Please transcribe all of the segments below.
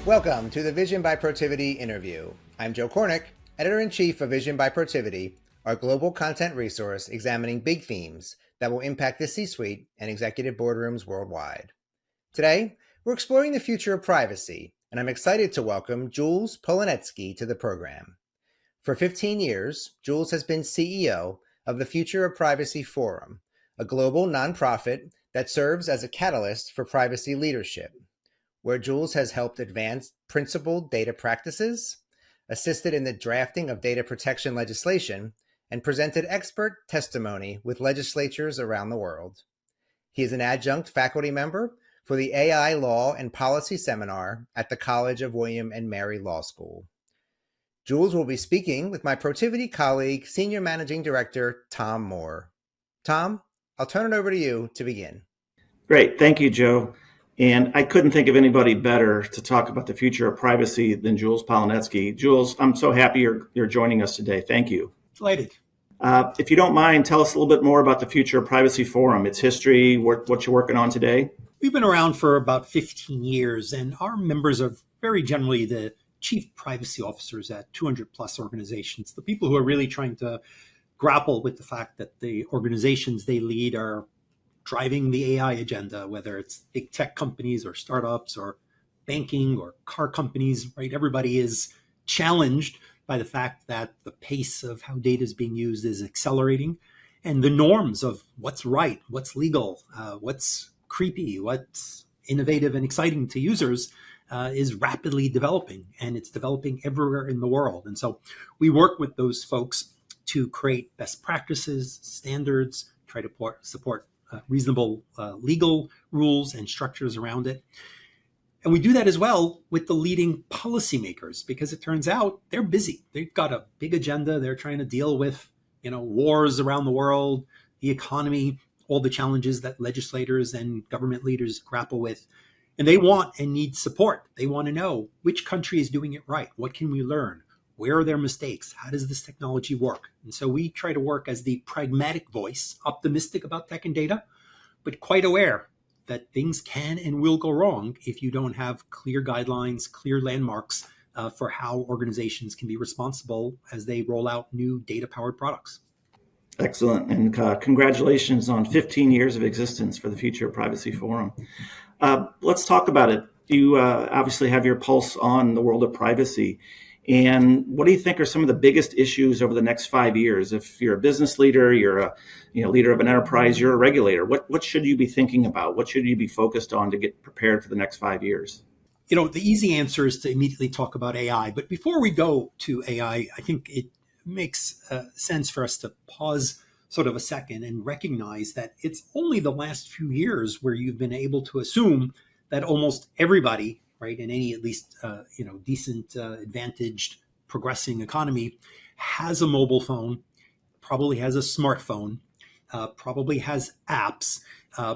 Welcome to the Vision by Protiviti interview. I'm Joe Cornick, Editor-in-Chief of Vision by Protiviti, our global content resource examining big themes that will impact the C-suite and executive boardrooms worldwide. Today, we're exploring the future of privacy, and I'm excited to welcome Jules Polonetsky to the program. For 15 years, Jules has been CEO of the Future of Privacy Forum, a global nonprofit that serves as a catalyst for privacy leadership, where Jules has helped advance principled data practices, assisted in the drafting of data protection legislation, and presented expert testimony with legislatures around the world. He is an adjunct faculty member for the AI Law and Policy Seminar at the College of William and Mary Law School. Jules will be speaking with my Protiviti colleague, Senior Managing Director, Tom Moore. Tom, I'll turn it over to you to begin. Great. Thank you, Joe. And I couldn't think of anybody better to talk about the future of privacy than Jules Polonetsky. Jules, I'm so happy you're joining us today. Thank you. Delighted. If you don't mind, tell us a little bit more about the Future of Privacy Forum, its history, what you're working on today. We've been around for about 15 years, and our members are very generally the chief privacy officers at 200 plus organizations, the people who are really trying to grapple with the fact that the organizations they lead are driving the AI agenda, whether it's big tech companies or startups or banking or car companies, right? Everybody is challenged by the fact that the pace of how data is being used is accelerating, and the norms of what's right, what's legal, what's creepy, what's innovative and exciting to users is rapidly developing, and it's developing everywhere in the world. And so we work with those folks to create best practices, standards, try to support reasonable legal rules and structures around it. And we do that as well with the leading policymakers, because it turns out they're busy. They've got a big agenda. They're trying to deal with, wars around the world, the economy, all the challenges that legislators and government leaders grapple with. And they want and need support. They want to know which country is doing it right. What can we learn? Where are their mistakes? How does this technology work? And so we try to work as the pragmatic voice, optimistic about tech and data, but quite aware that things can and will go wrong if you don't have clear guidelines, clear landmarks for how organizations can be responsible as they roll out new data-powered products. Excellent. And congratulations on 15 years of existence for the Future of Privacy Forum. Let's talk about it. You obviously have your pulse on the world of privacy. And what do you think are some of the biggest issues over the next 5 years? If you're a business leader, you're a leader of an enterprise, you're a regulator, what should you be thinking about? What should you be focused on to get prepared for the next 5 years? The easy answer is to immediately talk about AI. But before we go to AI, I think it makes sense for us to pause sort of a second and recognize that it's only the last few years where you've been able to assume that almost everybody, right, in any at least decent, advantaged, progressing economy, has a mobile phone, probably has a smartphone, probably has apps,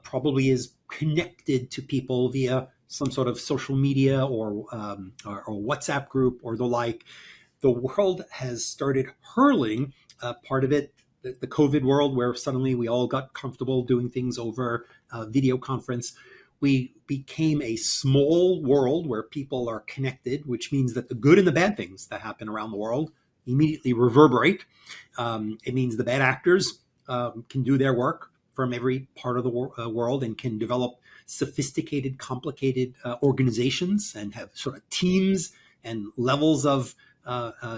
probably is connected to people via some sort of social media or WhatsApp group or the like. The world has started hurling, part of it, the COVID world, where suddenly we all got comfortable doing things over video conference. We became a small world where people are connected, which means that the good and the bad things that happen around the world immediately reverberate. It means the bad actors can do their work from every part of the world and can develop sophisticated, complicated organizations and have sort of teams and levels of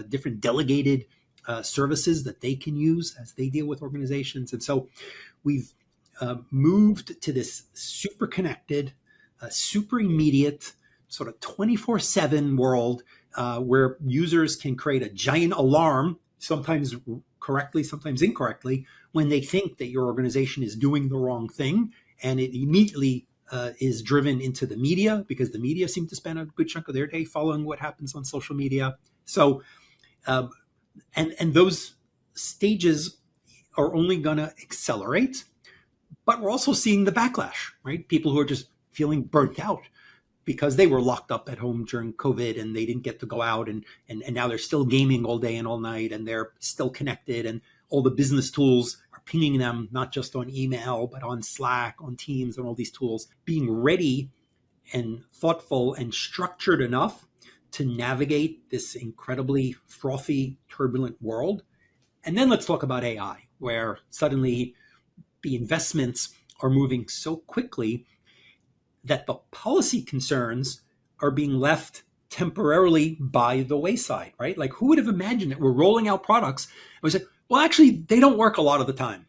different delegated services that they can use as they deal with organizations. And so we've moved to this super connected, super immediate, sort of 24/7 world where users can create a giant alarm, sometimes correctly, sometimes incorrectly, when they think that your organization is doing the wrong thing. And it immediately is driven into the media, because the media seem to spend a good chunk of their day following what happens on social media. So, and those stages are only going to accelerate. But we're also seeing the backlash, right? People who are just feeling burnt out because they were locked up at home during COVID and they didn't get to go out, and now they're still gaming all day and all night, and they're still connected, and all the business tools are pinging them, not just on email, but on Slack, on Teams, and all these tools. Being ready and thoughtful and structured enough to navigate this incredibly frothy, turbulent world. And then let's talk about AI, where suddenly the investments are moving so quickly that the policy concerns are being left temporarily by the wayside, right? Like, who would have imagined that we're rolling out products and we say, well, actually, they don't work a lot of the time.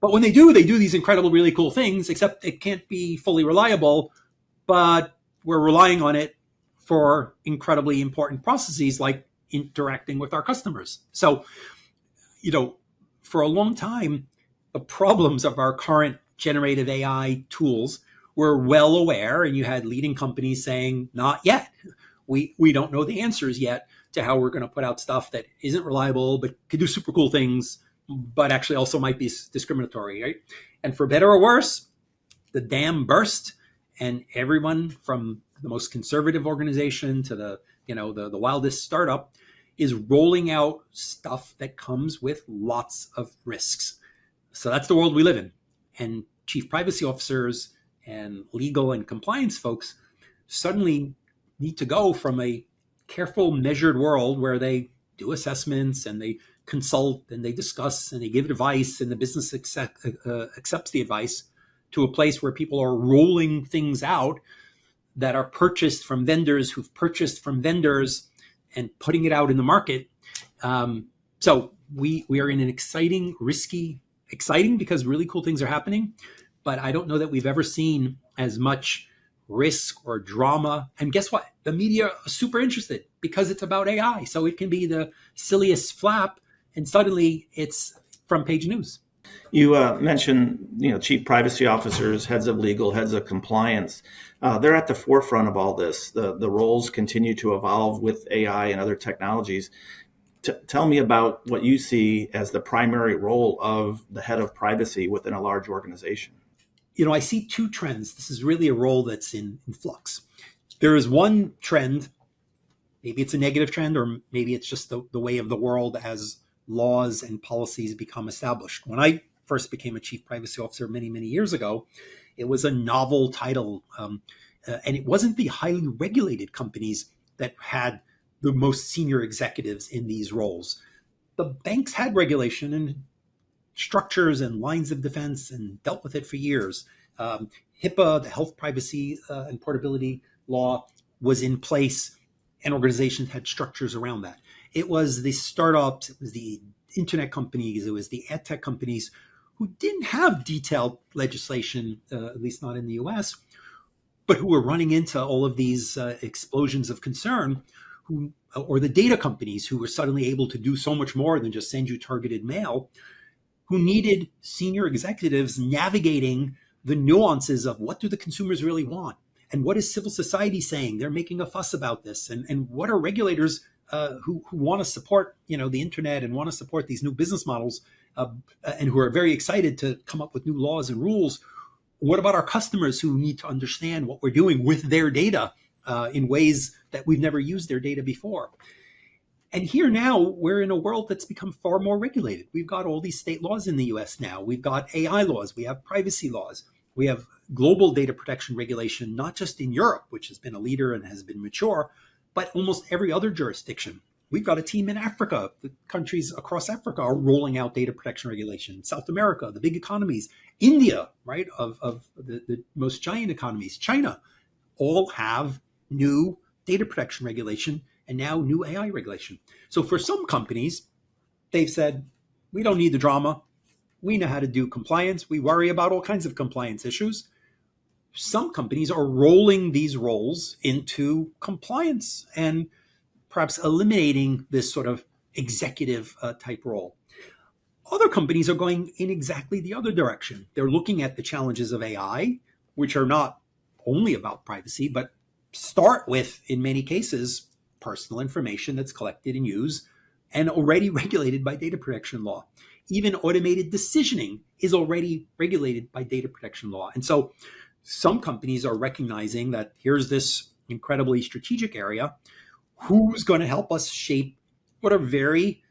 But when they do these incredible, really cool things, except it can't be fully reliable, but we're relying on it for incredibly important processes like interacting with our customers. So, for a long time, the problems of our current generative AI tools were well aware, and you had leading companies saying, not yet. We don't know the answers yet to how we're going to put out stuff that isn't reliable, but can do super cool things, but actually also might be discriminatory, right? And for better or worse, the dam burst, and everyone from the most conservative organization to the wildest startup is rolling out stuff that comes with lots of risks. So that's the world we live in. And chief privacy officers and legal and compliance folks suddenly need to go from a careful, measured world where they do assessments and they consult and they discuss and they give advice and the business accepts the advice, to a place where people are rolling things out that are purchased from vendors who've purchased from vendors and putting it out in the market. So we are in an exciting because really cool things are happening, but I don't know that we've ever seen as much risk or drama. And guess what? The media are super interested because it's about AI. So it can be the silliest flap and suddenly it's front page news. You mentioned, chief privacy officers, heads of legal, heads of compliance. They're at the forefront of all this. The roles continue to evolve with AI and other technologies. Tell me about what you see as the primary role of the head of privacy within a large organization. I see two trends. This is really a role that's in flux. There is one trend, maybe it's a negative trend, or maybe it's just the way of the world as laws and policies become established. When I first became a chief privacy officer many, many years ago, it was a novel title. And it wasn't the highly regulated companies that had the most senior executives in these roles. The banks had regulation and structures and lines of defense and dealt with it for years. HIPAA, the health privacy and portability law, was in place, and organizations had structures around that. It was the startups, it was the internet companies, it was the ad tech companies who didn't have detailed legislation, at least not in the US, but who were running into all of these explosions of concern, or the data companies who were suddenly able to do so much more than just send you targeted mail, who needed senior executives navigating the nuances of what do the consumers really want, and what is civil society saying? They're making a fuss about this, and what are regulators who want to support the internet and want to support these new business models, and who are very excited to come up with new laws and rules. What about our customers who need to understand what we're doing with their data in ways that we've never used their data before? And here now, we're in a world that's become far more regulated. We've got all these state laws in the US now. We've got AI laws. We have privacy laws. We have global data protection regulation, not just in Europe, which has been a leader and has been mature, but almost every other jurisdiction. We've got a team in Africa. The countries across Africa are rolling out data protection regulation. South America, the big economies, India, right, of the most giant economies, China, all have new data protection regulation and now new AI regulation. So for some companies, they've said, we don't need the drama. We know how to do compliance. We worry about all kinds of compliance issues. Some companies are rolling these roles into compliance and perhaps eliminating this sort of executive type role. Other companies are going in exactly the other direction. They're looking at the challenges of AI, which are not only about privacy, but start with, in many cases, personal information that's collected and used and already regulated by data protection law. Even automated decisioning is already regulated by data protection law. And so some companies are recognizing that here's this incredibly strategic area. Who's going to help us shape what are very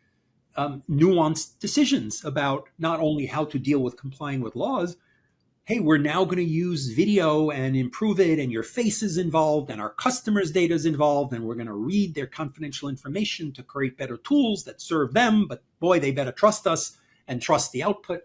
nuanced decisions about not only how to deal with complying with laws, hey, we're now going to use video and improve it, and your face is involved, and our customers' data is involved, and we're going to read their confidential information to create better tools that serve them. But boy, they better trust us and trust the output.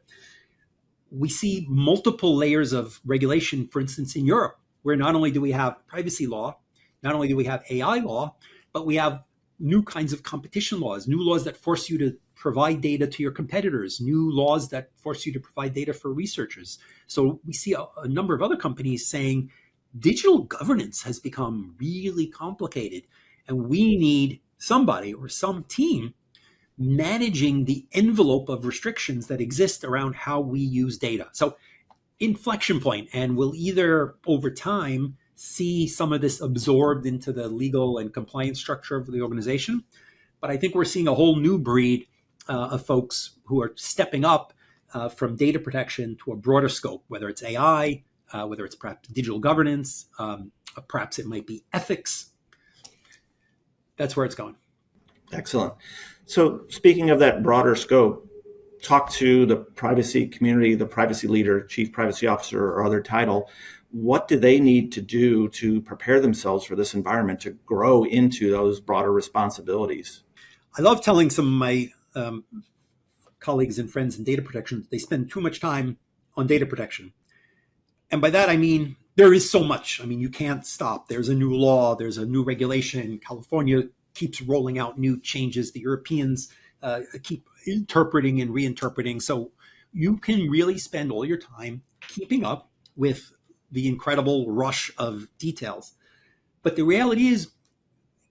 We see multiple layers of regulation, for instance, in Europe, where not only do we have privacy law, not only do we have AI law, but we have new kinds of competition laws, new laws that force you to provide data to your competitors, new laws that force you to provide data for researchers. So we see a number of other companies saying digital governance has become really complicated, and we need somebody or some team managing the envelope of restrictions that exist around how we use data. So inflection point, and we'll either over time see some of this absorbed into the legal and compliance structure of the organization. But I think we're seeing a whole new breed of folks who are stepping up from data protection to a broader scope, whether it's AI, whether it's perhaps digital governance, perhaps it might be ethics. That's where it's going. Excellent. So speaking of that broader scope, talk to the privacy community, the privacy leader, chief privacy officer, or other title. What do they need to do to prepare themselves for this environment to grow into those broader responsibilities? I love telling some of my colleagues and friends in data protection, they spend too much time on data protection. And by that, I mean, there is so much. I mean, you can't stop. There's a new law, there's a new regulation. California keeps rolling out new changes. The Europeans keep interpreting and reinterpreting. So you can really spend all your time keeping up with the incredible rush of details. But the reality is,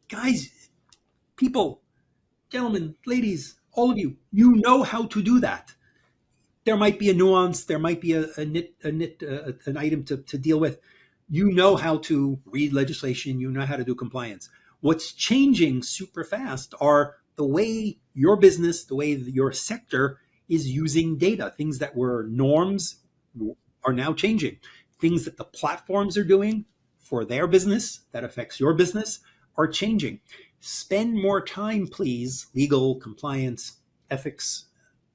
guys, people, gentlemen, ladies, all of you, you know how to do that. There might be a nuance, there might be an item to deal with. You know how to read legislation, you know how to do compliance. What's changing super fast are the way your business, the way your sector is using data. Things that were norms are now changing. Things that the platforms are doing for their business that affects your business are changing. Spend more time, please, legal, compliance, ethics,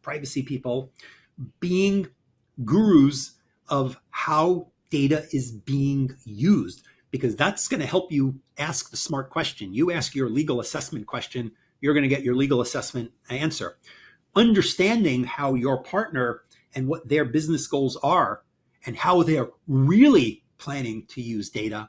privacy people, being gurus of how data is being used, because that's going to help you ask the smart question. You ask your legal assessment question, you're going to get your legal assessment answer. Understanding how your partner and what their business goals are and how they're really planning to use data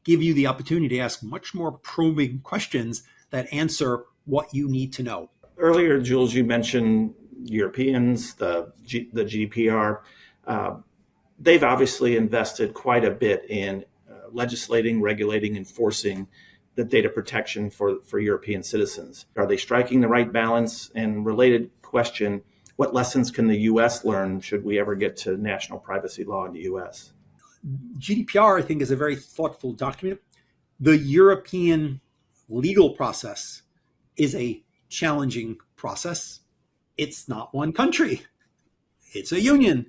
give you the opportunity to ask much more probing questions that answer what you need to know. Earlier, Jules, you mentioned Europeans, the GDPR. They've obviously invested quite a bit in legislating, regulating, enforcing the data protection for European citizens. Are they striking the right balance? And related question, what lessons can the U.S. learn should we ever get to national privacy law in the U.S.? GDPR, I think, is a very thoughtful document. The European legal process is a challenging process. It's not one country. It's a union.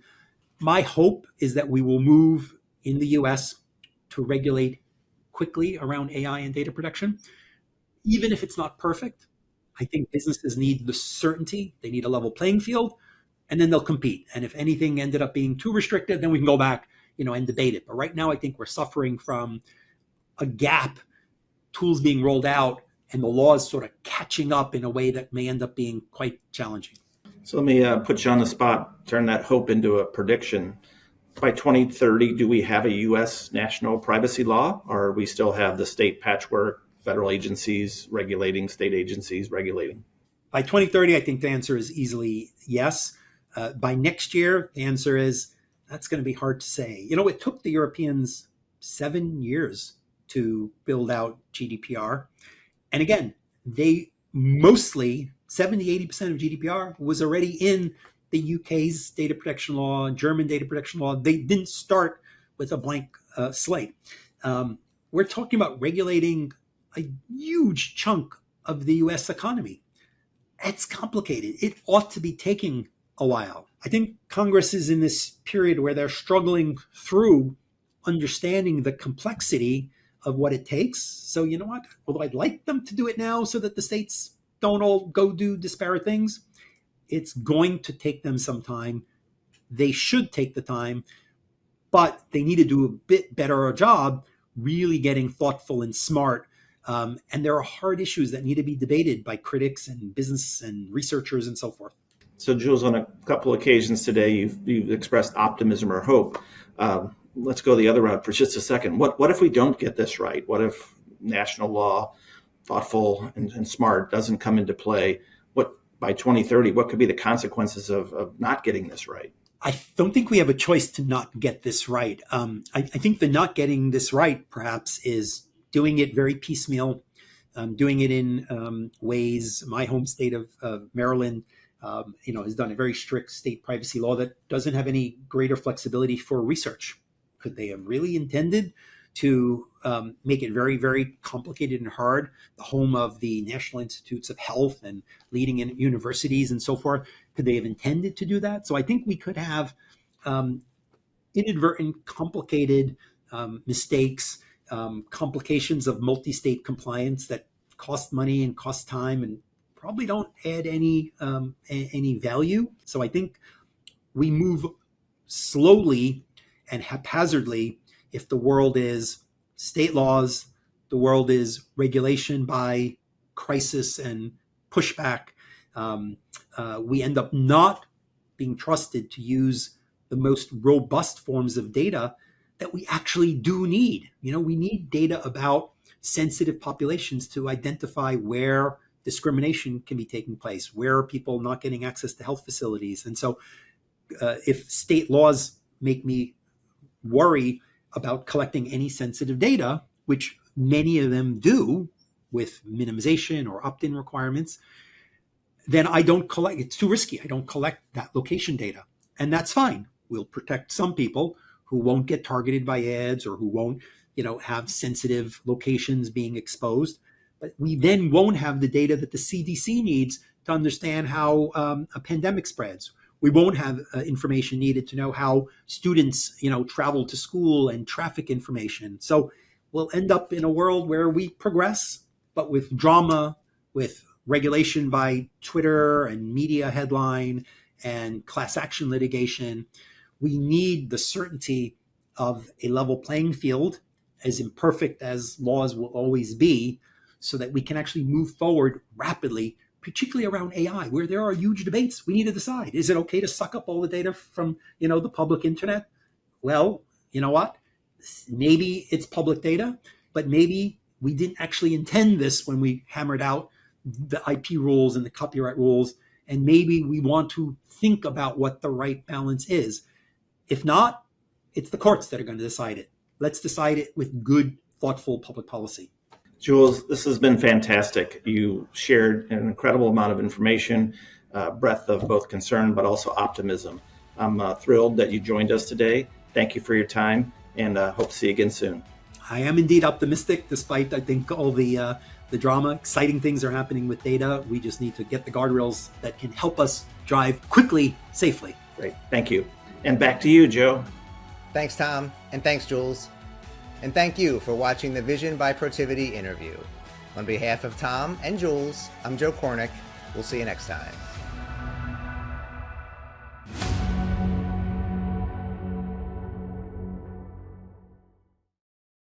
My hope is that we will move in the US to regulate quickly around AI and data protection. Even if it's not perfect, I think businesses need the certainty. They need a level playing field, and then they'll compete. And if anything ended up being too restrictive, then we can go back, and debate it. But right now, I think we're suffering from a gap, tools being rolled out, and the laws sort of catching up in a way that may end up being quite challenging. So let me put you on the spot, turn that hope into a prediction. By 2030, do we have a U.S. national privacy law, or we still have the state patchwork, federal agencies regulating, state agencies regulating? By 2030, I think the answer is easily yes. By next year, the answer is that's going to be hard to say. It took the Europeans 7 years to build out GDPR. And again, they mostly, 70-80% of GDPR was already in the UK's data protection law, German data protection law. They didn't start with a blank slate. We're talking about regulating a huge chunk of the US economy. It's complicated. It ought to be taking a while. I think Congress is in this period where they're struggling through understanding the complexity of what it takes. So you know what? Although I'd like them to do it now so that the states don't all go do disparate things, it's going to take them some time they should take the time, but they need to do a bit better a job really getting thoughtful and smart. And there are hard issues that need to be debated by critics and business and researchers and so forth. So, Jules, on a couple occasions today, you've expressed optimism or hope. Let's go the other route for just a second. What if we don't get this right? What if national law, thoughtful and smart, doesn't come into play? What by 2030? What could be the consequences of not getting this right? I don't think we have a choice to not get this right. I think the not getting this right, perhaps, is doing it very piecemeal, doing it in ways. My home state of Maryland, has done a very strict state privacy law that doesn't have any greater flexibility for research. Could they have really intended to make it very, very complicated and hard? The home of the National Institutes of Health and leading in universities and so forth. Could they have intended to do that? So I think we could have inadvertent, complicated mistakes, complications of multi-state compliance that cost money and cost time and probably don't add any value. So I think we move slowly and haphazardly if the world is state laws, the world is regulation by crisis and pushback. We end up not being trusted to use the most robust forms of data that we actually do need. We need data about sensitive populations to identify where discrimination can be taking place, where are people not getting access to health facilities. And so if state laws make me worry about collecting any sensitive data, which many of them do with minimization or opt-in requirements, then I don't collect. It's too risky. I don't collect that location data. And that's fine. We'll protect some people who won't get targeted by ads or who won't, have sensitive locations being exposed. But we then won't have the data that the CDC needs to understand how a pandemic spreads. We won't have information needed to know how students, travel to school and traffic information. So we'll end up in a world where we progress, but with drama, with regulation by Twitter and media headline and class action litigation. We need the certainty of a level playing field, as imperfect as laws will always be, so that we can actually move forward rapidly, particularly around AI, where there are huge debates. We need to decide, is it okay to suck up all the data from, the public internet? Well, you know what? Maybe it's public data, but maybe we didn't actually intend this when we hammered out the IP rules and the copyright rules. And maybe we want to think about what the right balance is. If not, it's the courts that are going to decide it. Let's decide it with good, thoughtful public policy. Jules, this has been fantastic. You shared an incredible amount of information, breadth of both concern, but also optimism. I'm thrilled that you joined us today. Thank you for your time, and hope to see you again soon. I am indeed optimistic, despite, I think, all the drama. Exciting things are happening with data. We just need to get the guardrails that can help us drive quickly, safely. Great. Thank you. And back to you, Joe. Thanks, Tom, and thanks, Jules. And thank you for watching the Vision by Protiviti interview. On behalf of Tom and Jules, I'm Joe Cornick. We'll see you next time.